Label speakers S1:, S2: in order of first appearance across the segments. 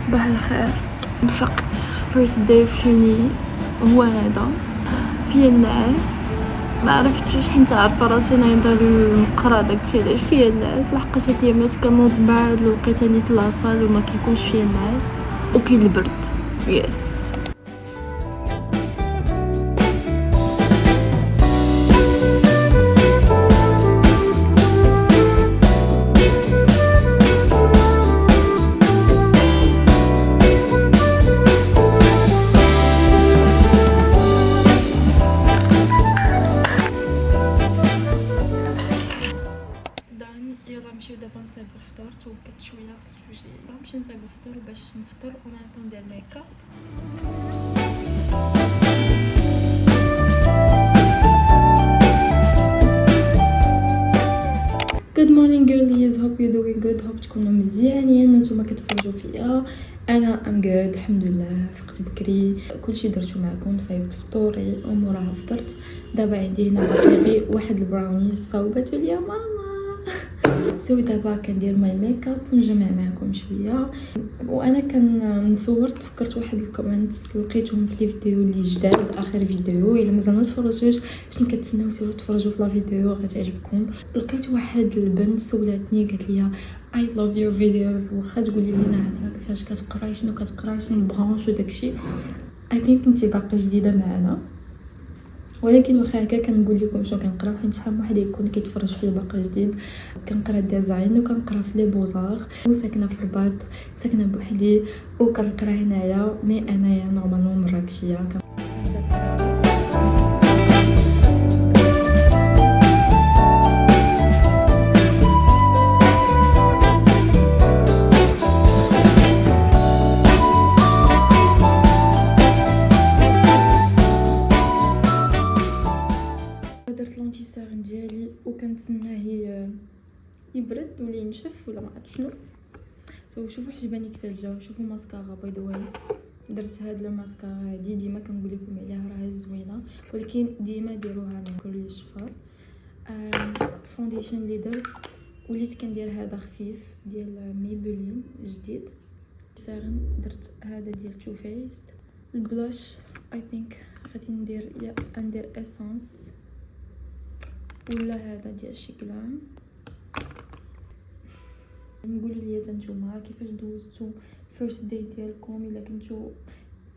S1: صباح الخير. فقت فيرست داي فيني هو هذا فيه الناس، ما عرفتش حيت عارفه راسي نايضه المقرا داكشي علاش فيه الناس، لحقاش هاد الايامات كنوض بعد الوقيته نيت لاصال وما كيكونش فيه الناس وكاين البرد. يس يلا نمشيو دابا نصايبو الفطور. توكلت شويه غسلت وجهي، نمشي نصايبو الفطور باش نفطر ونعطيو ندير ميكاب. Good morning girlies, hope you're doing good. hope تكونوا مزيانين وانتم كتفرجوا فيا. انا ام good الحمد لله. فقت بكري كلشي درتو معكم، صايبت فطوري وموراها فطرت. دابا عندي هنا باقي واحد البراونيز صاوبته ليا ماما. سو دابا كندير ماي ميك اب ونجمع معكم شويه. وانا كنصور تفكرت واحد الكومنتس لقيتهم في الفيديو اللي جداد، اخر فيديو. الا مازال ما تفرجتوش شنو كتسناو سيروا تفرجوا في لا فيديو غتعجبكم. لقيت واحد البنت سولاتني قالت لي I love your videos، واخا تقولي لينا هكا كيفاش كتقراي شنو كتقراي شنو البرانش وداكشي. I think انت باقا جديده معنا، ولكن واخا هكا كنقول لكم شنو كنقرا حيت شحال واحد يكون كيتفرج فيا باقا جديد. كنقرا ديزاين وكنقرا في لي بوزار، وساكنه في الرباط، ساكنه بوحدي وكنقرا هنايا. مي انايا نورمالمون مراكشيه. درت لونتيسيرن ديالي وكنتسناه يبرد ولا ينشف ولا ما عرفت شنو. شوفوا حجباني كيفاش جاو. شوفوا ماسكارا باي ذا واي، درت هاد الماسكارا هادي ديما كنقول لكم عليها راها زوينه، ولكن ديما ديروها من كل الشفار. فونديشن اللي درت وليت كندير هذا خفيف ديال ميبلين جديد. سيرن درت هذا ديال تو فيست. البلاش اي ثينك غادي ندير اسانس ولا هذا ديال شيكلان. نقولوا لي نتوما كيفاش دوزتو فيرست داي ديالكم، الا كنتو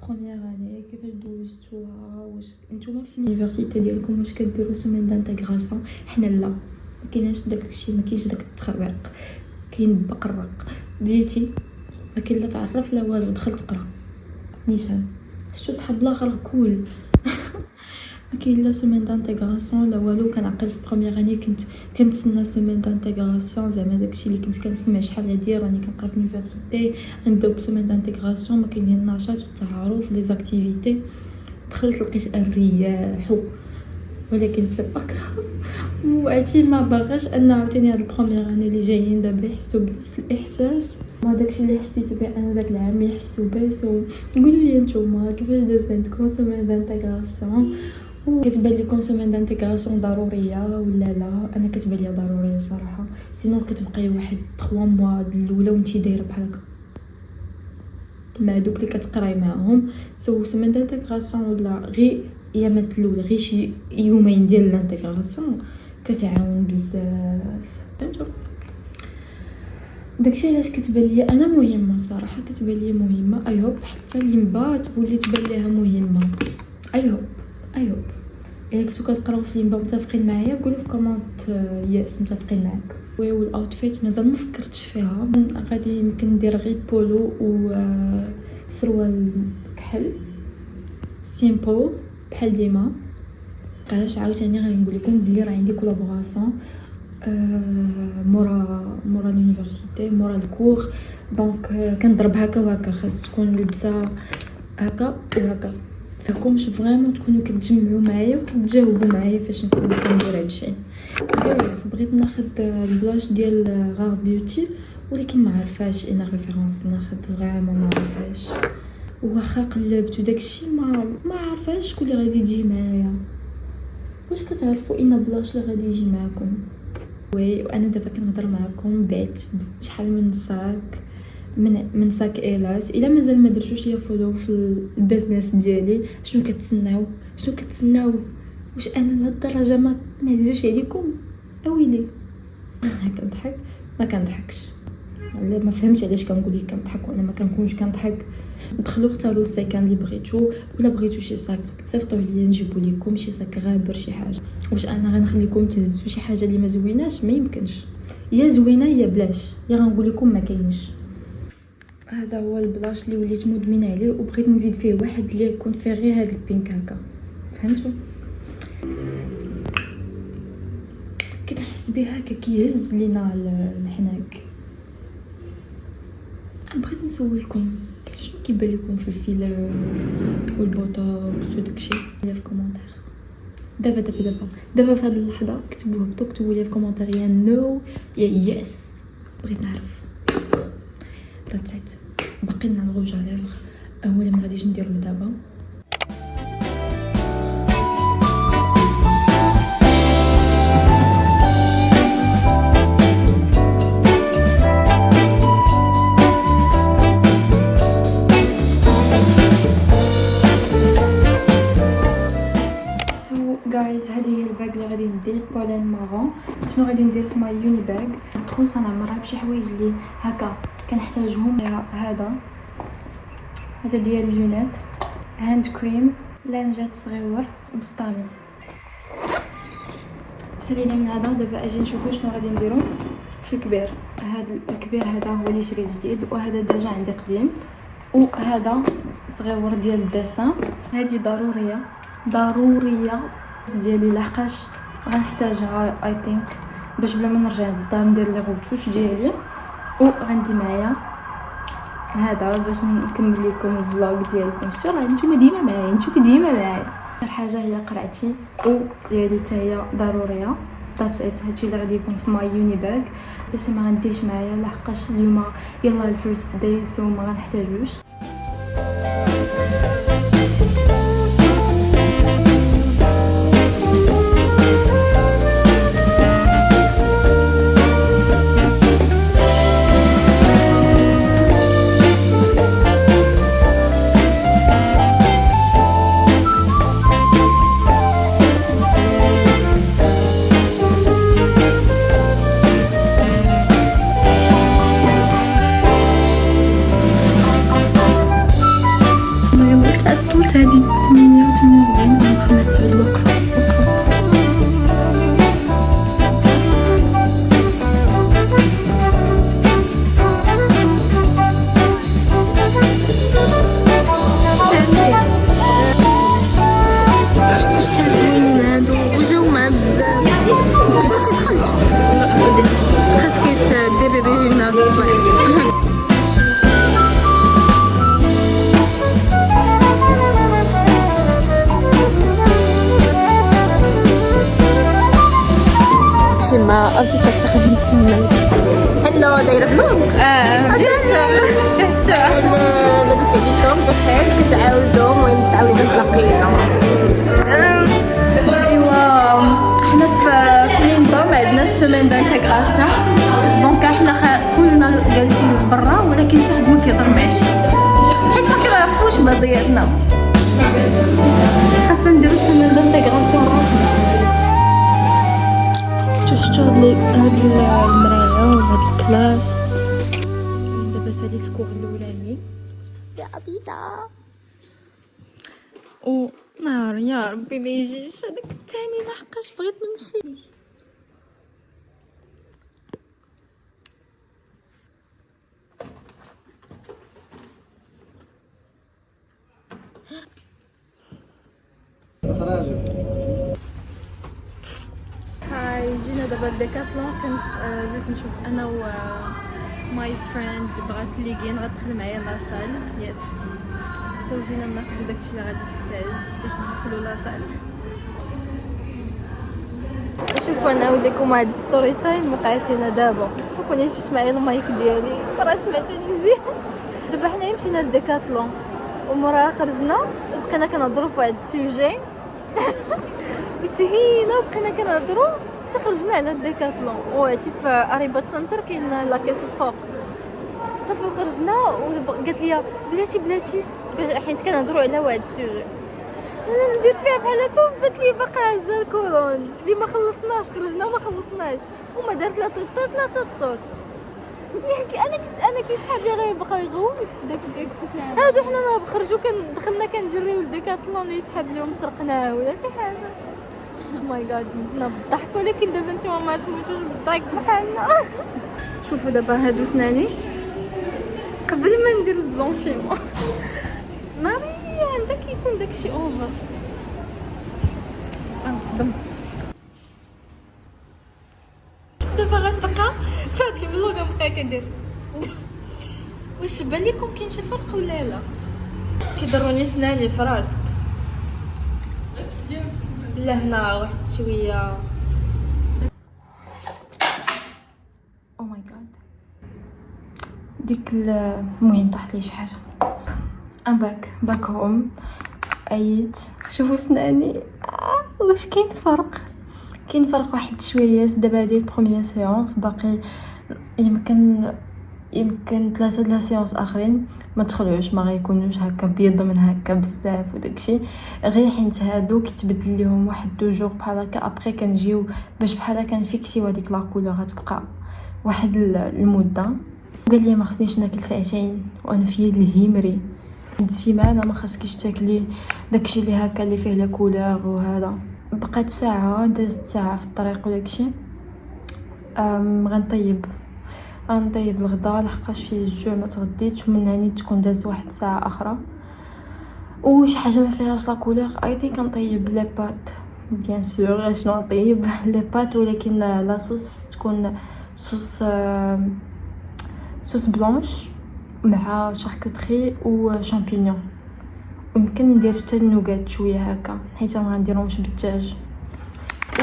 S1: بروميير اني كيفاش دوزتوها، واش نتوما في اليونيفرسيتي ديالكم واش كديروا سيمين دانتيغراسيون. حنا لا، ما كايناش داكشي، ما كاينش داك التخربيق، كاين بقرق. جيتي ما كاين لا تعرف لا والو، دخلت قرا نيشان شتو صحاب الاخر كول. ما كاين لا سيمين دانتيغراسيون لا والو. كنعقل في بروميير اني كنتسنى سيمين دانتيغراسيون، زعما داكشي اللي كنت كنسمع شحال هادي راني كنقرا في اليونيفرسيتي غنبداو بسيمين دانتيغراسيون. ما كاين النشاط والتعارف لي زاكتيفيتي. دخلت لقيت الرياح ولكن سي با كراف. وعتي ما باغاش ان عاوتاني هاد البروميير اني اللي جايين دابا يحسوا بنفس الاحساس، ما داكشي اللي حسيت به انا داك العام يحسوا به. قولوا لي نتوما كيفاش دازتكم سيمين دانتيغراسيون، وكتبان لكم سيمين دانتيغراسيون ضروريه ولا لا؟ انا كتبان لي ضروريه صراحه، سينو كتبقاي واحد 3 موا الاولى وانتي دايره بحال هكا مع دوك اللي كتقراي معاهم. سيمين دانتيغراسيون ولا غير ايامات الاولى غير شي يومين ديال الانتيغراسيون كتعاون بزاف. فهمتوا داكشي علاش كتبان لي انا مهمه صراحه، كتبان لي مهمه. اي هوب حتى اللي من بعد تولي تبان ليها مهمه. اي هوب الا كنتو كتقراو في ليمبا متفقين معايا قولوا في كومونت يس متفقين معاك. والاوتفيت مازال ما فكرتش فيها، غادي يمكن ندير غير بولو و سروال كحل سيمبل بحال ديما. علاش عاوتاني غادي نقول لكم بلي راه عندي كولابوراسيون مورا لونيفرسيتي مورا الكور، دونك كنضرب هكا وهكا. خاص تكون لبسه هكا وهكا، فكمش فريمون تكونوا كتجمعوا معايا وكتجاوبوا معايا فاش نكون كندير هادشي. بس بغيت ناخذ البلاش ديال غار بيوتي ولكن ما عرفاش انا ريفيرونس ناخذ فريمون ما عرفاش. واخا قلبت وداكشي ما عرفاش شكون اللي غادي يجي معايا. واش كتعرفوا ان بلاش اللي غادي يجي معاكم؟ وانا دابا كنهضر معكم بعت شحال من صاك من ساك ايلاس. الا مازال ما درتوش ليا فولو في البيزنس ديالي، شنو كتسناو واش انا لهاد الدرجه ما عزيزش عليكم؟ اويلي كنضحك ما كنضحكش. لا ما فهمتش علاش كنقول لك كنضحك وانا ما كنكونش كنضحك. دخلوا اختاروا الساكن اللي بغيتو، ولا بغيتو شي ساك صيفطوا لي نجيبو لكم شي ساك غابر شي حاجه. واش انا غنخليكم تهزوا شي حاجه اللي ما زويناش؟ ما يمكنش، يا زوينه يا بلاش، يا غنقول لكم ما كاينش. هذا هو البلاش اللي وليت مدمنه عليه، وبغيت نزيد فيه واحد اللي يكون فيه غير هاد البينك هكا، فهمتوا؟ كنحس بها هكا كيهز لينا الحناك. بغيت نسولكم شنو كيبان لكم في الفيلر والبوتوكس وداكشي؟ لي في كومونتير. دابا في هذه اللحظه كتبوا لي في كومونتير يا نو يا يس، بغيت نعرف. ذاتس باقي لنا الغوج على لافغ، هو اللي ما غاديش نديرو دابا. جايز هذه هي الباغ اللي غادي ندير بولين مارون. شنو غادي ندير في ماي يوني باغ؟ تخوص انا مرة بشي حوايج اللي هكا كنحتاجهم. هذا ديال اليونات، هاند كريم، لانجات صغيور بسطامين. سالينا من هذا. دابا اجي نشوفوا شنو غادي نديرو في الكبير. هذا الكبير هذا هو اللي شريت جديد، وهذا ديجا عندي قديم، وهذا صغيور ديال الدسان. هذه ضروريه ديالي لحقاش غنحتاجها اي ثينك باش بلا ما نرجع للدار ندير لي غوتوش ديالي. وغندي معايا هذا باش نكمل لكم الفلوغ ديالكم. شتو راه نتوما ديما معايا. اخر حاجه هي قرعتي وديالي حتى هي ضروريه. ذاتس ات. هادشي اللي غادي يكون في ماي يوني باغ، بس ما غنديش معايا لحقاش اليوم يلا الفيرست داي، سو ما غنحتاجوش. هادي 848 محمد سعود وقفة. شوفوا شحال زوينين هادو وجاو مع بزاف. واش ما تدخلش خاصك دير ريجيم نهار الصباح. ما أبي كتخدم سنة. هلو دايره فلوق. تحسوا انا لاباس عليكم بخير؟ كتعاودوا المهم متعاودين تلاقينا. ايوا حنا في ليندا ما عندناش سيمين دانتيغراسيون، دونك حنا كلنا جالسين برا، ولكن حتى حد ما كيهضر مع شي حيت ما كنعرفوش بعضياتنا. خاصنا نديرو سيمين دانتيغراسيون راسنا. شفتوا هاد المرايه وهاد الكلاس. دابا ساليت الكور الاولاني يا عبيده، و نهار يا ربي ما يجيش هذاك الثاني لحقاش بغيت نمشي. هاي جينا دابا الديكاتلون. كنت جيت نشوف انا و ماي فريند بغات ليغين غتدخل معايا لاصال. يس سو جينا ناخذ داكشي اللي غادي تحتاج باش ندخلوا لاصال. شوفوا انا وديكم واحد ستوري تايم وقعت لينا دابا. فكوني جبت معايا المايك ديالي راه سمعتوني مزيان. دابا حنايا مشينا للديكاتلون ومورا خرجنا وبقينا كنهضروا في واحد السوجي وسهيله، وبقينا كنهضروا حتى خرجنا على الديكاتلون. وعرفتي في اريبات سنتر كاين لاكيس الفوق صافي خرجنا وقالت لي بلاتي حيت كنهضروا على واحد السوجي انا ندير فيها بحال هكا وبات لي باقا هازه الكورون اللي ما خلصناش خرجنا وما خلصناش وما دارت لا طوط انا كيسحاب لي غير بقى يغوت داكشي هادو حنا خرجوا دخلنا كنجريو لديكاتلون يسحب لهم سرقناه ولا شي حاجه ماي جاد متنا بالضحك ولكن دابا نتوما ما تموتوش بالضحك بحالنا شوفوا دابا هادو سناني قبل ما ندير البلونشيمون ناري عندك يكون داكشي اوفر غنتصدم دابا غنبقى فهاد الفلوغ غنبقى كندير واش بان لكم كاين شي فرق ولا لا كيضروني سناني في راسك لا هنا واحد شويه او ماي جاد ديك المهم طاحت لي شي حاجه ام باك هوم ايت شوفوا سناني واش كاين فرق واحد شويه دابا هادي البروميير سيونس باقي يمكن 3 د لا سيونس اخرين ما تخلعوش ما غيكونوش هكا بيض من هكا بزاف وداكشي غير حيت هادو كيتبدل لهم واحد 2 جور بحال هكا ابري كنجيو باش بحال هكا نفيكسيو هذيك لا كولور غتبقى واحد المده قال لي ما خصنيش ناكل ساعتين وانا في الهيمري هاد السيمانه ما خاصكيش تاكلي داكشي اللي هكا اللي فيه لا كولور وهذا بقات ساعه دازت ساعه في الطريق وداكشي غنطيب الغدا لحقاش فيه الجوع ما تغديتش ومن هاني تكون دازت واحد ساعه اخرى وشي حاجه ما فيهاش لا كولور اي ثينك نطيب لي بات بيان سور شنو نطيب لي بات ولكن لا صوص تكون صوص بلانش مع شاركوتري وشامبينيون ويمكن ندير حتى النوغات شويه هكا حيت ما غنديرهمش بالدجاج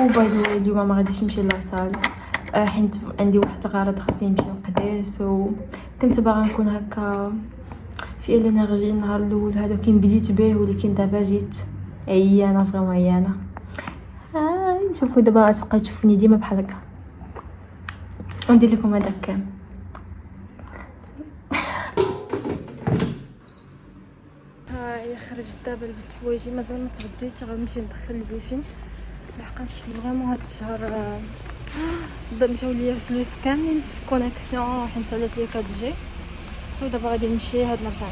S1: وباي ذا اليوم ما غاديش نمشي لاصال حيت عندي واحد الغرض خاصني نمشي نقدس وكنت باغا نكون هكا في الانرجي النهار الاول هذا كي بديت به ولكن دابا جيت عيانه فريمون عيانه شوفوا دابا غتبقاو تشوفوني ديما بحال هكا وندير لكم هذاك هاي خرجت دابا لبست حوايجي مازال ما تغديتش غنمشي ندخل البيفي لحقاش فريمون هاد الشهر مشاو ليا فلوس كاملين في كونيكسيون حيت سالات ليا 4 جي صافي دابا غادي نمشي هاد نرجع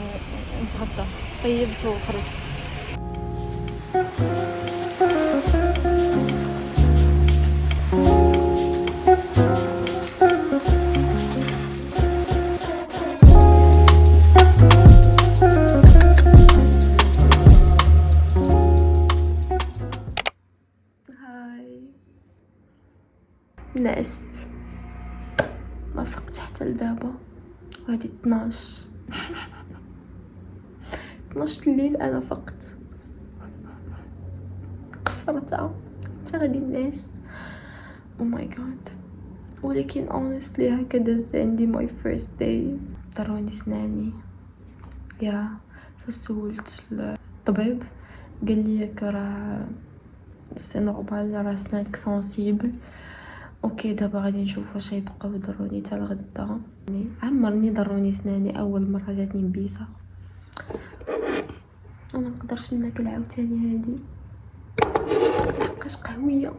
S1: نتغدى طيبت وخرجت نعست ما فقت حتى لدابا وهادي 12 الليل انا فقت قفرتها حتى غادي نعس او ماي جاد ولكن اونستلي هكا داز عندي ماي فيرست داي ضروني سناني فسولت الطبيب قال لي راه سي نورمال راه سنانك سونسيبل اوكي دابا غادي نشوف واش يبقاو يضروني حتى الغدا عمرني ضروني سناني اول مره جاتني مبيسه انا مقدرش ناكل عاوتاني هادي لحقاش قهويه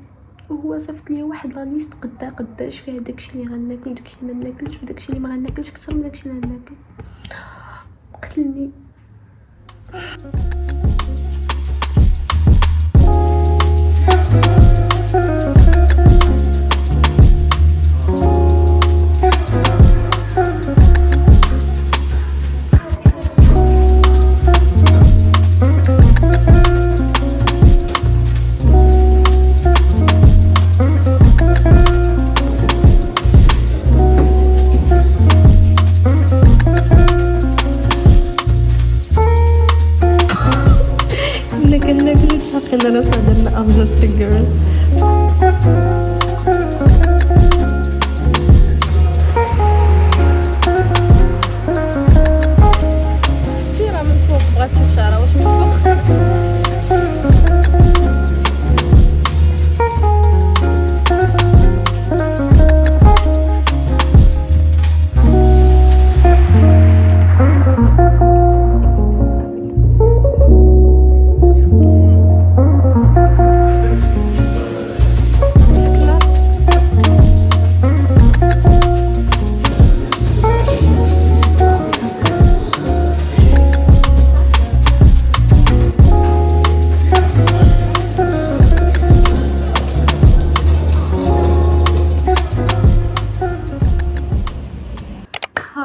S1: وهو صيفط ليا واحد لا ليست قداش فيها داكشي اللي غناكل وداكشي اللي ما ناكلش وداكشي اللي ما غناكلش اكثر من داكشي اللي غناكل قتلني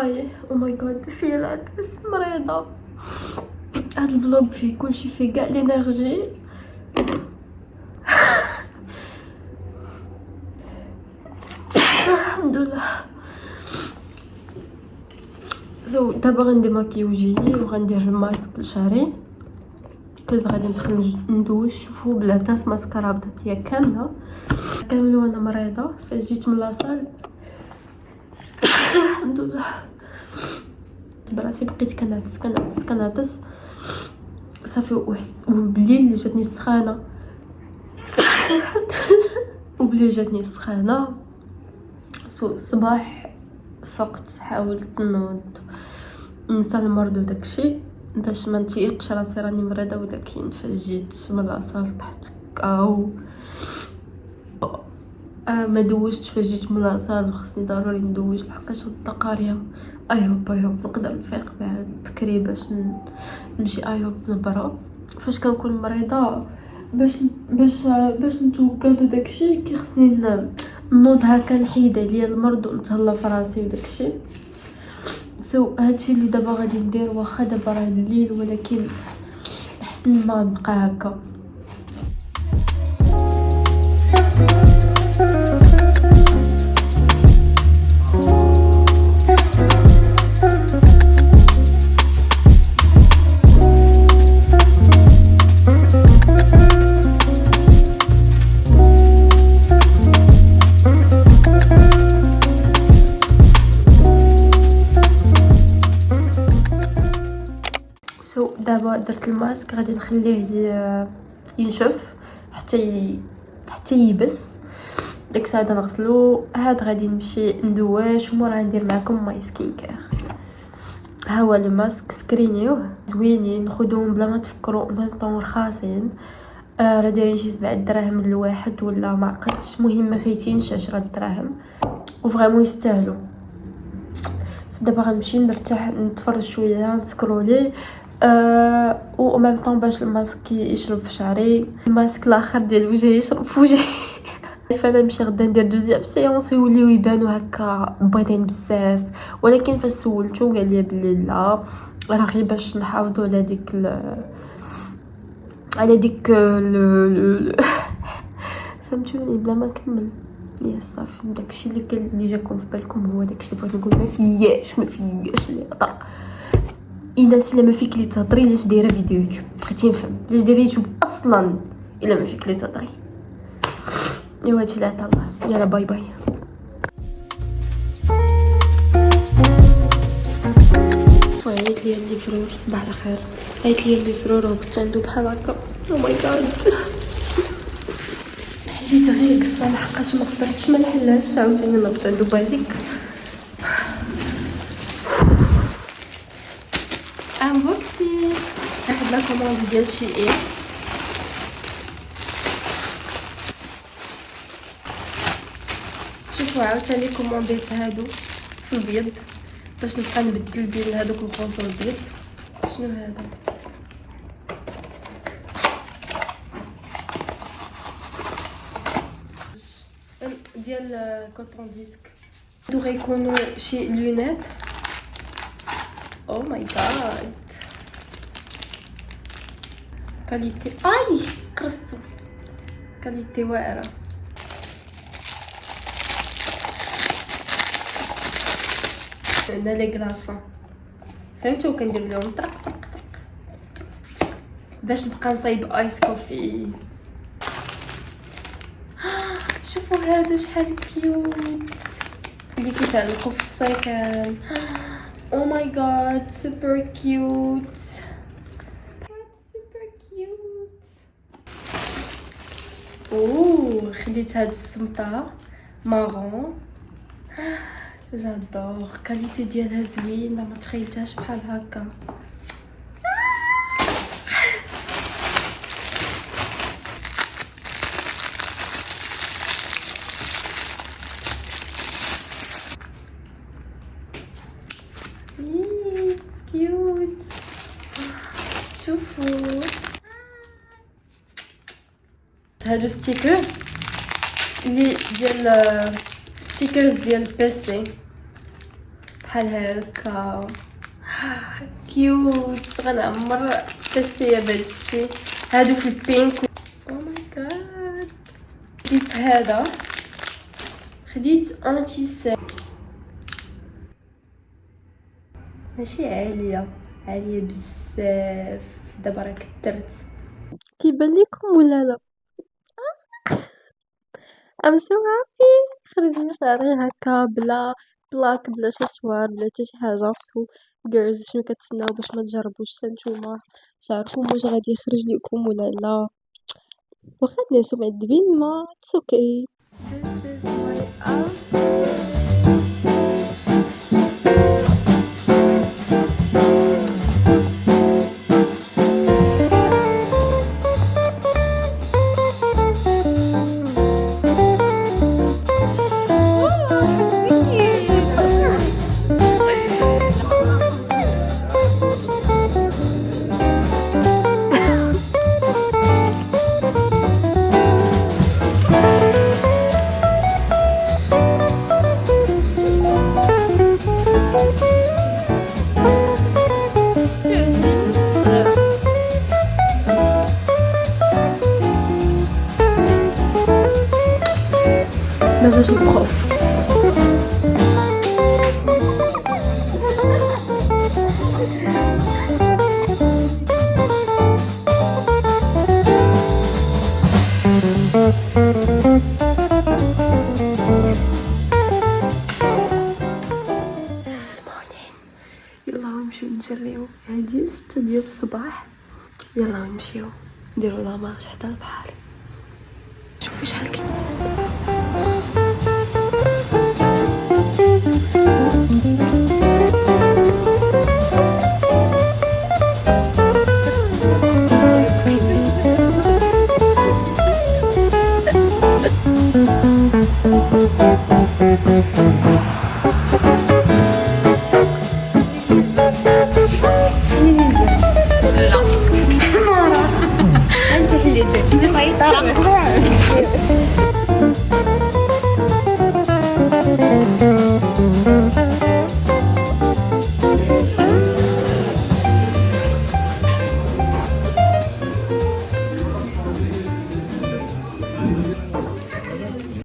S2: هاي او ماي جاد فيه العدس مريضه. هاد الفلوق فيه كلشي، فيه كاع لينيرجي. الحمد لله. دابا غنديماكي وجهي وغندير الماسك لشعري كوز غادي ندخل ندوش. شوفوا بالعدس ماسكارا بدات هي كامله وانا مريضه. فاش جيت من لاصال الحمد لله براسي بقيت كنعطس صافي. وبالليل جاتني السخانه الصباح فقت حاولت نوض نسى المرض وداكشي باش ما نتيقش راسي راني مريضه، ولكن فاش جيت من لاصال طحت كاو. ما دوشتش فاش جيت من لاصال وخصني ضروري ندوش لحقاش غدا قاريه. اي هوب نقدر نفيق بعد بكري باش نمشي نبرا. فاش كنكون مريضه باش نتوكد وداكشي كيخصني نوض هكا نحيد عليا المرض ونتهلا في راسي وداكشي. هادشي اللي دابا غادي ندير. واخا دابا راه الليل ولكن احسن ما نبقى هكا. دابا درت الماسك غادي نخليه ينشف حتى يبس. ديك الساعه نغسلو. هاد غادي نمشي ندواش ومورا ندير معكم ماي سكين كير. ها هو الماسك سكرينيوه زوينين خذوهم بلا ما تفكروا ميم طون رخاصين. راه دايرين شي 7 دراهم لواحد ولا ما عقلتش. المهم ما فايتينش 10 دراهم وفريمون يستاهلوا. دابا غنمشي نرتاح نتفرج شويه نسكرولي و ميم طون باش الماسك يشرب في شعري. الماسك الاخر ديال وجهي يشرب في وجهي. فانا نمشي غدا ندير دوزيام سيونس يوليو يبانو هكا بيضين بزاف. ولكن فاش سولتو قال لي بلي لا راه غير باش نحافظوا على ديك فهمتوني بلا ما نكمل. يا صافي داكشي اللي جاكم في بالكم هو داكشي اللي بغيت نقول. ما فياش اللي هضر. الناس الا ما فيك لي تهضري علاش دايره فيديو يوتيوب؟ بغيتي نفهم علاش دايره يوتيوب اصلا الا ما فيك لي تهضري. ايوا هادشي اللي عطا الله. يلا باي باي. عيط لي الليفرور. صباح الخير. عيط لي الليفرور وهبط عنده بحال هكا. او ماي جاد حليت غير قصه لحقاش ما قدرتش ما نحلهاش. عاوتاني نهبط عنده بالك. انبوكسي واحد لا كوموند ديال شي شوفوا عاوتاني كومونديت هادو في البيض باش نبقى نبدل بين هادوك الخوص والبيض. شنو هذا؟ ديال كوتون ديسك. هادو غيكونوا شي لونات. او ماي جاد كاليتي. اي قرصتو كاليتي واعره. عندنا لي كلاصون فهمتوا كندير لهم طرق باش نبقى نصايب ايس كوفي. شوفوا هذا شحال كيوت اللي كيتعلقوا في السيكان. او ماي جاد سوبر كيوت. اوه خديت هاد السمطه مارون. جادور كاليتي ديالها زوينه ما تخيلتهاش بحال هكا. كيوت. شوفوا هادو ستيكرز اللي ديال ستيكرز ديال البيسي بحال هكا كيوت. غنعمر التسيه بهذا الشيء. هادو في البينك. او ماي جاد. خديت هذا، خديت انتي سيل ماشي عاليه، عاليه بزاف. دابا راه كثرت. كيبان لكم ولا لا؟ I'm so happy. خرجنا شعري هكا بلا بلاك بلا ششوار بلا حتى شي حاجه. سو جيرلز شنو كتسناو باش ما تجربوش حتى نتوما شعركم واش غادي يخرج لكم ولا لا؟ واخا الناس معذبين ما اتس اوكي. This is my outfit. مزاج البروف. يلا نمشيو نجريو. هادي 6 ديال الصباح. يلا نمشيو نديرو لا مارش حتى البحر. شوفي شحال كنت